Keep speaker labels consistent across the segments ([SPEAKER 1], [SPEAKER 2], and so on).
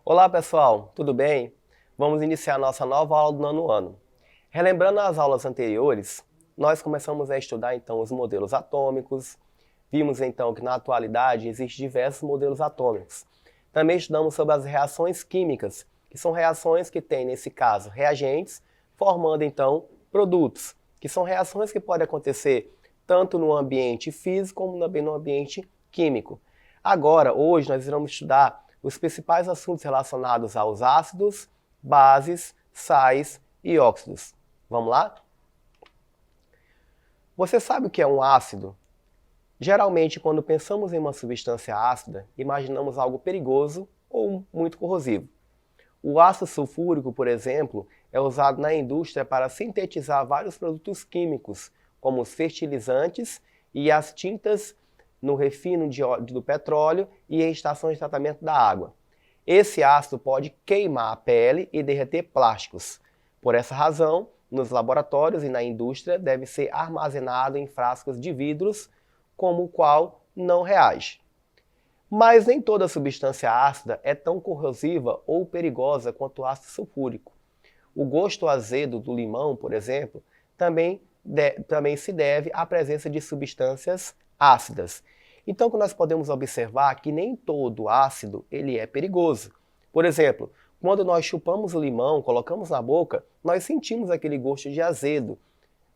[SPEAKER 1] Olá pessoal, tudo bem? Vamos iniciar nossa nova aula do nono ano. Relembrando as aulas anteriores, nós começamos a estudar então os modelos atômicos, vimos então que na atualidade existem diversos modelos atômicos. Também estudamos sobre as reações químicas, que são reações que têm, nesse caso, reagentes, formando então produtos, que são reações que podem acontecer tanto no ambiente físico como também no ambiente químico. Agora, hoje, nós iremos estudar os principais assuntos relacionados aos ácidos, bases, sais e óxidos. Vamos lá? Você sabe o que é um ácido? Geralmente, quando pensamos em uma substância ácida, imaginamos algo perigoso ou muito corrosivo. O ácido sulfúrico, por exemplo, é usado na indústria para sintetizar vários produtos químicos, como os fertilizantes e as tintas no refino do petróleo e em estações de tratamento da água. Esse ácido pode queimar a pele e derreter plásticos. Por essa razão, nos laboratórios e na indústria deve ser armazenado em frascos de vidros, como o qual não reage. Mas nem toda substância ácida é tão corrosiva ou perigosa quanto o ácido sulfúrico. O gosto azedo do limão, por exemplo, também se deve à presença de substâncias ácidas. Então, que nós podemos observar que nem todo ácido ele é perigoso. Por exemplo, quando nós chupamos o limão, colocamos na boca, nós sentimos aquele gosto de azedo.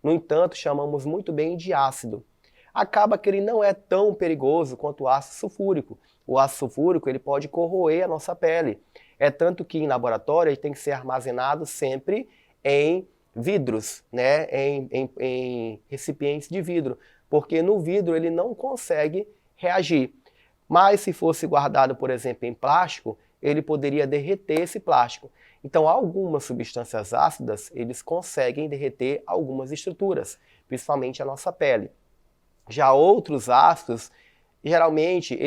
[SPEAKER 1] No entanto, chamamos muito bem de ácido. Acaba que ele não é tão perigoso quanto o ácido sulfúrico. O ácido sulfúrico ele pode corroer a nossa pele. É tanto que em laboratório ele tem que ser armazenado sempre em vidros, né? em recipientes de vidro, porque no vidro ele não consegue reagir. Mas se fosse guardado, por exemplo, em plástico, ele poderia derreter esse plástico. Então, algumas substâncias ácidas, eles conseguem derreter algumas estruturas, principalmente a nossa pele. Já outros ácidos, geralmente,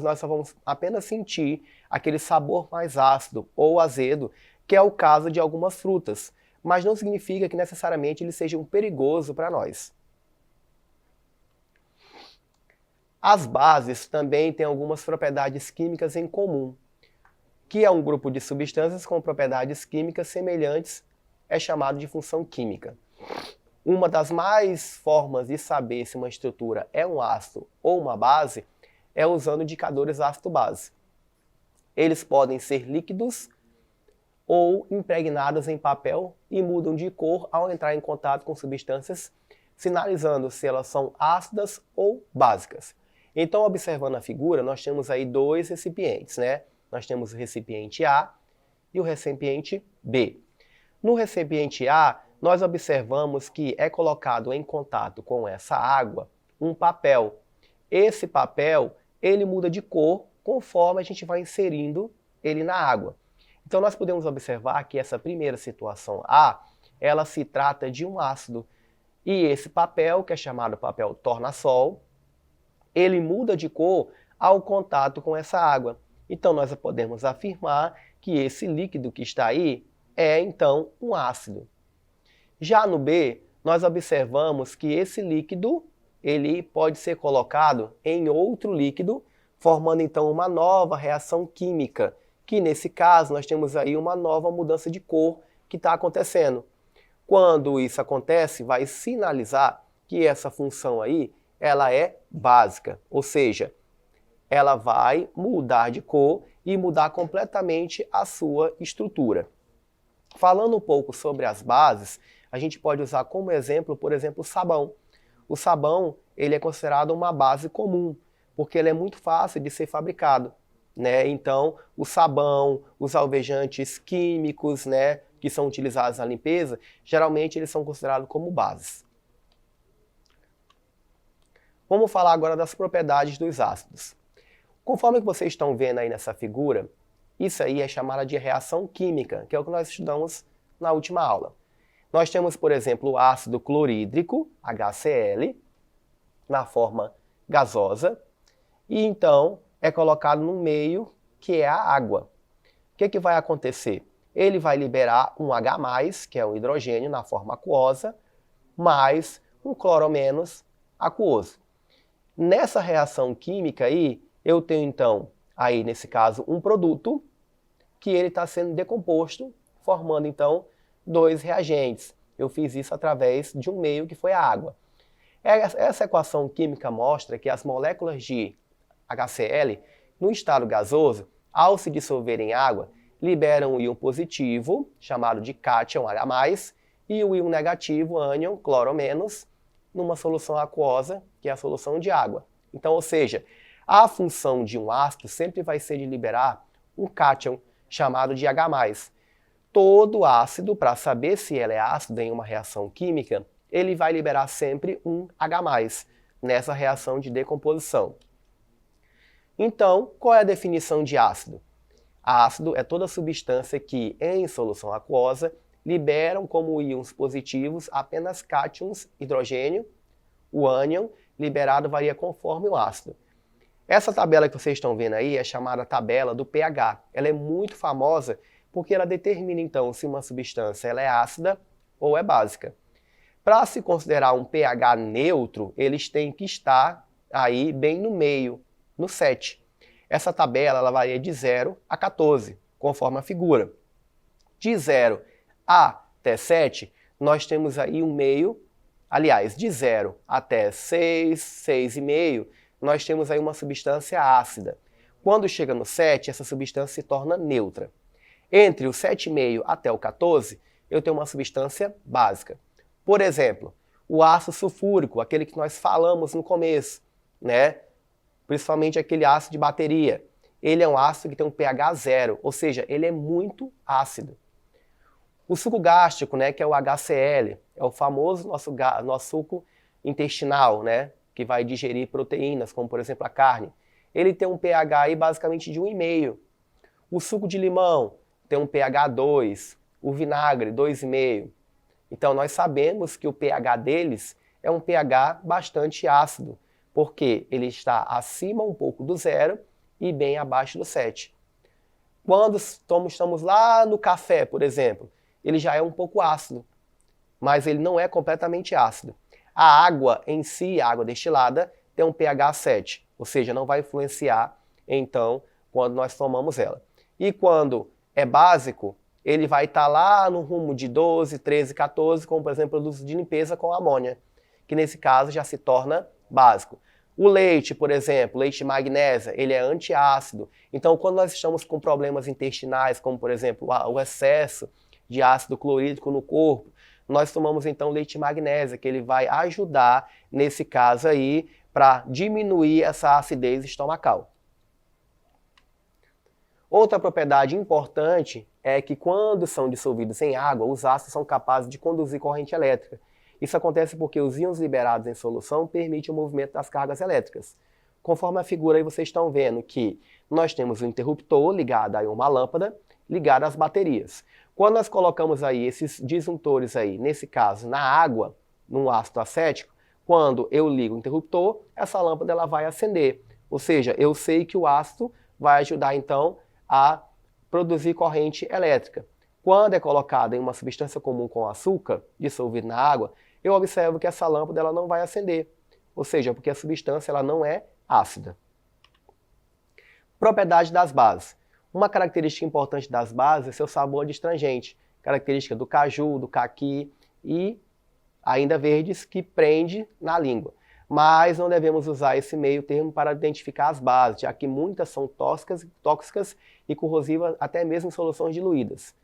[SPEAKER 1] nós só vamos apenas sentir aquele sabor mais ácido ou azedo, que é o caso de algumas frutas, mas não significa que necessariamente eles sejam perigosos para nós. As bases também têm algumas propriedades químicas em comum, que é um grupo de substâncias com propriedades químicas semelhantes, é chamado de função química. Uma das mais formas de saber se uma estrutura é um ácido ou uma base é usando indicadores ácido-base. Eles podem ser líquidos ou impregnados em papel e mudam de cor ao entrar em contato com substâncias, sinalizando se elas são ácidas ou básicas. Então, observando a figura, nós temos aí dois recipientes, né? Nós temos o recipiente A e o recipiente B. No recipiente A, nós observamos que é colocado em contato com essa água um papel. Esse papel, ele muda de cor conforme a gente vai inserindo ele na água. Então nós podemos observar que essa primeira situação A, ela se trata de um ácido. E esse papel, que é chamado papel tornassol, ele muda de cor ao contato com essa água. Então nós podemos afirmar que esse líquido que está aí é então um ácido. Já no B, nós observamos que esse líquido ele pode ser colocado em outro líquido, formando então uma nova reação química, que nesse caso nós temos aí uma nova mudança de cor que está acontecendo. Quando isso acontece, vai sinalizar que essa função aí ela é básica, ou seja, ela vai mudar de cor e mudar completamente a sua estrutura. Falando um pouco sobre as bases, a gente pode usar como exemplo, por exemplo, o sabão. O sabão ele é considerado uma base comum, porque ele é muito fácil de ser fabricado, né? Então, o sabão, os alvejantes químicos, né, que são utilizados na limpeza, geralmente eles são considerados como bases. Vamos falar agora das propriedades dos ácidos. Conforme que vocês estão vendo aí nessa figura, isso aí é chamada de reação química, que é o que nós estudamos na última aula. Nós temos, por exemplo, o ácido clorídrico, HCl, na forma gasosa, e então é colocado no meio que é a água. O que vai acontecer? Ele vai liberar um H+, que é o hidrogênio na forma aquosa, mais um cloro menos aquoso. Nessa reação química aí, eu tenho então, aí nesse caso, um produto que ele está sendo decomposto, formando então dois reagentes. Eu fiz isso através de um meio que foi a água. Essa equação química mostra que as moléculas de HCl, no estado gasoso, ao se dissolver em água, liberam o íon positivo, chamado de cátion H+, e o íon negativo, ânion, cloro-, numa solução aquosa, que é a solução de água. Então, ou seja, a função de um ácido sempre vai ser de liberar um cátion, chamado de H+. Todo ácido, para saber se ele é ácido em uma reação química, ele vai liberar sempre um H+, nessa reação de decomposição. Então, qual é a definição de ácido? Ácido é toda substância que, em solução aquosa, liberam como íons positivos apenas cátions, hidrogênio. O ânion liberado varia conforme o ácido. Essa tabela que vocês estão vendo aí é chamada tabela do pH. Ela é muito famosa porque ela determina então se uma substância ela é ácida ou é básica. Para se considerar um pH neutro, eles têm que estar aí bem no meio, no 7. Essa tabela ela varia de 0 a 14, conforme a figura. De 0 até 7, nós temos aí um meio, aliás, de 0 até 6, 6,5, nós temos aí uma substância ácida. Quando chega no 7, essa substância se torna neutra. Entre o 7,5 até o 14, eu tenho uma substância básica. Por exemplo, o ácido sulfúrico, aquele que nós falamos no começo, né? Principalmente aquele ácido de bateria. Ele é um ácido que tem um pH 0, ou seja, ele é muito ácido. O suco gástrico, né, que é o HCl, é o famoso nosso suco intestinal, né, que vai digerir proteínas, como por exemplo a carne. Ele tem um pH aí basicamente de 1,5. O suco de limão tem um pH 2, o vinagre 2,5. Então nós sabemos que o pH deles é um pH bastante ácido, porque ele está acima um pouco do 0 e bem abaixo do 7. Quando estamos lá no café, por exemplo, ele já é um pouco ácido, mas ele não é completamente ácido. A água em si, a água destilada, tem um pH 7, ou seja, não vai influenciar, então, quando nós tomamos ela. E quando é básico, ele vai estar lá no rumo de 12, 13, 14, como por exemplo produtos de limpeza com amônia, que nesse caso já se torna básico. O leite, por exemplo, leite de magnésia, ele é antiácido. Então, quando nós estamos com problemas intestinais, como por exemplo o excesso de ácido clorídrico no corpo, nós tomamos então leite de magnésia, que ele vai ajudar nesse caso aí para diminuir essa acidez estomacal. Outra propriedade importante é que quando são dissolvidos em água, os ácidos são capazes de conduzir corrente elétrica. Isso acontece porque os íons liberados em solução permitem o movimento das cargas elétricas. Conforme a figura aí vocês estão vendo que nós temos um interruptor ligado a uma lâmpada, ligado às baterias. Quando nós colocamos aí esses disjuntores aí, nesse caso na água, num ácido acético, quando eu ligo o interruptor, essa lâmpada ela vai acender. Ou seja, eu sei que o ácido vai ajudar então a produzir corrente elétrica. Quando é colocada em uma substância comum com açúcar, dissolvido na água, eu observo que essa lâmpada ela não vai acender. Ou seja, porque a substância ela não é ácida. Propriedade das bases. Uma característica importante das bases é seu sabor adstringente, característica do caju, do caqui e ainda verdes que prende na língua. Mas não devemos usar esse meio termo para identificar as bases, já que muitas são tóxicas e corrosivas até mesmo em soluções diluídas.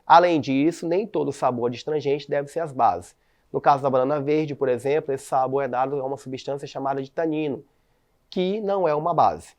[SPEAKER 1] Além disso, nem todo sabor adstringente deve ser as bases. No caso da banana verde, por exemplo, esse sabor é dado a uma substância chamada de tanino, que não é uma base.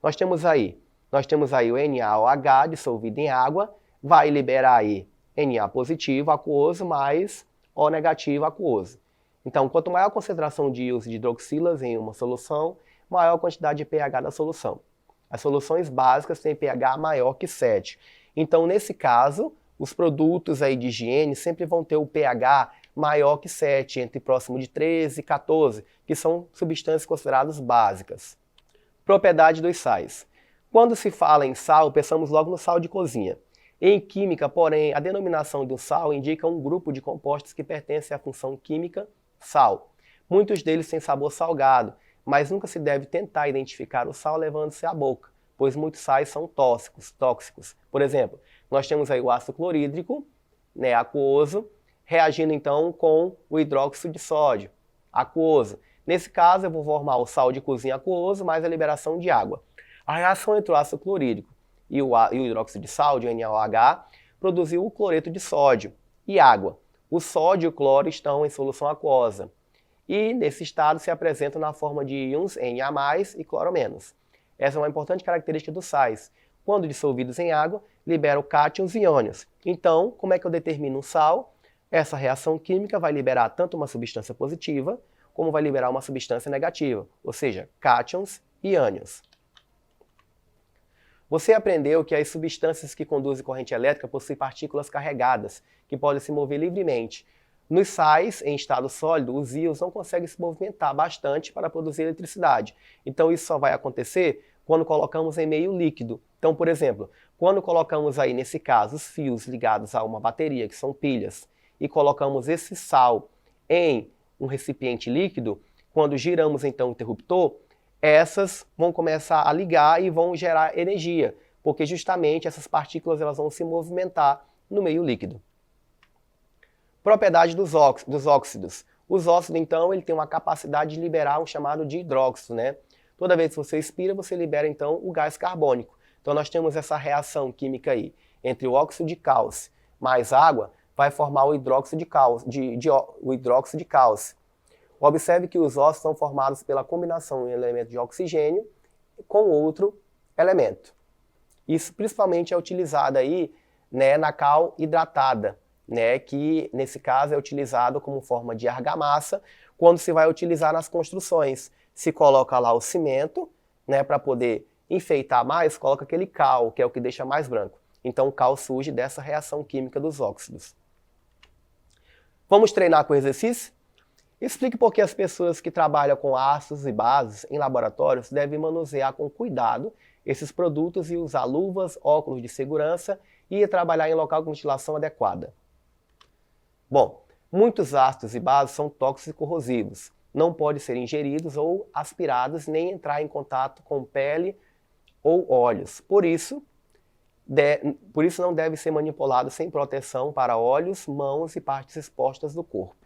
[SPEAKER 1] Nós temos aí o NaOH dissolvido em água, vai liberar aí Na positivo aquoso mais O negativo aquoso. Então, quanto maior a concentração de íons de hidroxilas em uma solução, maior a quantidade de pH da solução. As soluções básicas têm pH maior que 7. Então, nesse caso, os produtos aí de higiene sempre vão ter o pH maior que 7, entre próximo de 13 e 14, que são substâncias consideradas básicas. Propriedade dos sais. Quando se fala em sal, pensamos logo no sal de cozinha. Em química, porém, a denominação do sal indica um grupo de compostos que pertencem à função química sal. Muitos deles têm sabor salgado, mas nunca se deve tentar identificar o sal levando-se à boca, pois muitos sais são tóxicos. Por exemplo, nós temos aí o ácido clorídrico, né, aquoso, reagindo então com o hidróxido de sódio, aquoso. Nesse caso, eu vou formar o sal de cozinha aquoso mais a liberação de água. A reação entre o ácido clorídrico e o hidróxido de sódio, NaOH, produziu o cloreto de sódio e água. O sódio e o cloro estão em solução aquosa. E, nesse estado, se apresentam na forma de íons Na+, e cloro-. Essa é uma importante característica dos sais. Quando dissolvidos em água, liberam cátions e ânions. Então, como é que eu determino um sal? Essa reação química vai liberar tanto uma substância positiva, como vai liberar uma substância negativa, ou seja, cátions e ânions. Você aprendeu que as substâncias que conduzem corrente elétrica possuem partículas carregadas, que podem se mover livremente. Nos sais, em estado sólido, os íons não conseguem se movimentar bastante para produzir eletricidade. Então isso só vai acontecer quando colocamos em meio líquido. Então, por exemplo, quando colocamos aí, nesse caso, os fios ligados a uma bateria, que são pilhas, e colocamos esse sal em um recipiente líquido, quando giramos então o interruptor, essas vão começar a ligar e vão gerar energia, porque justamente essas partículas elas vão se movimentar no meio líquido. Propriedade dos óxidos. Os óxidos, então, ele tem uma capacidade de liberar um chamado de hidróxido, né? Toda vez que você expira, você libera, então, o gás carbônico. Então, nós temos essa reação química aí, entre o óxido de cálcio mais água, vai formar o hidróxido de cálcio. Observe que os óxidos são formados pela combinação de um elemento de oxigênio com outro elemento. Isso principalmente é utilizado aí, né, na cal hidratada, né, que nesse caso é utilizado como forma de argamassa, quando se vai utilizar nas construções. Se coloca lá o cimento, né, para poder enfeitar mais, coloca aquele cal, que é o que deixa mais branco. Então o cal surge dessa reação química dos óxidos. Vamos treinar com o exercício? Explique por que as pessoas que trabalham com ácidos e bases em laboratórios devem manusear com cuidado esses produtos e usar luvas, óculos de segurança e trabalhar em local com ventilação adequada. Bom, muitos ácidos e bases são tóxicos e corrosivos. Não podem ser ingeridos ou aspirados nem entrar em contato com pele ou olhos. Por isso não deve ser manipulado sem proteção para olhos, mãos e partes expostas do corpo.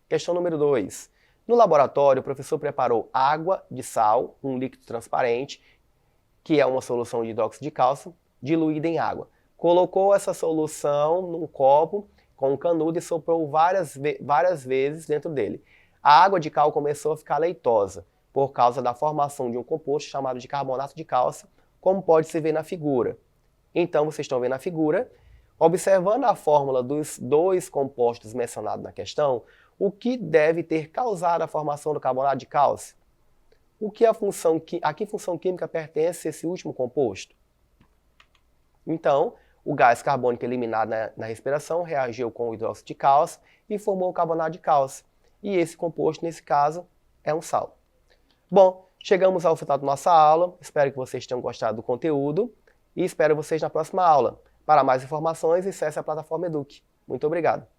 [SPEAKER 1] Questão número 2. No laboratório, o professor preparou água de sal, um líquido transparente, que é uma solução de hidróxido de cálcio, diluída em água. Colocou essa solução num copo com um canudo e soprou várias vezes dentro dele. A água de cal começou a ficar leitosa, por causa da formação de um composto chamado de carbonato de cálcio, como pode se ver na figura. Então, vocês estão vendo a figura. Observando a fórmula dos dois compostos mencionados na questão, o que deve ter causado a formação do carbonato de cálcio? A que função química pertence esse último composto? Então, o gás carbônico eliminado na respiração reagiu com o hidróxido de cálcio e formou o carbonato de cálcio. E esse composto, nesse caso, é um sal. Bom, chegamos ao final da nossa aula. Espero que vocês tenham gostado do conteúdo e espero vocês na próxima aula. Para mais informações, acesse a plataforma Eduque. Muito obrigado.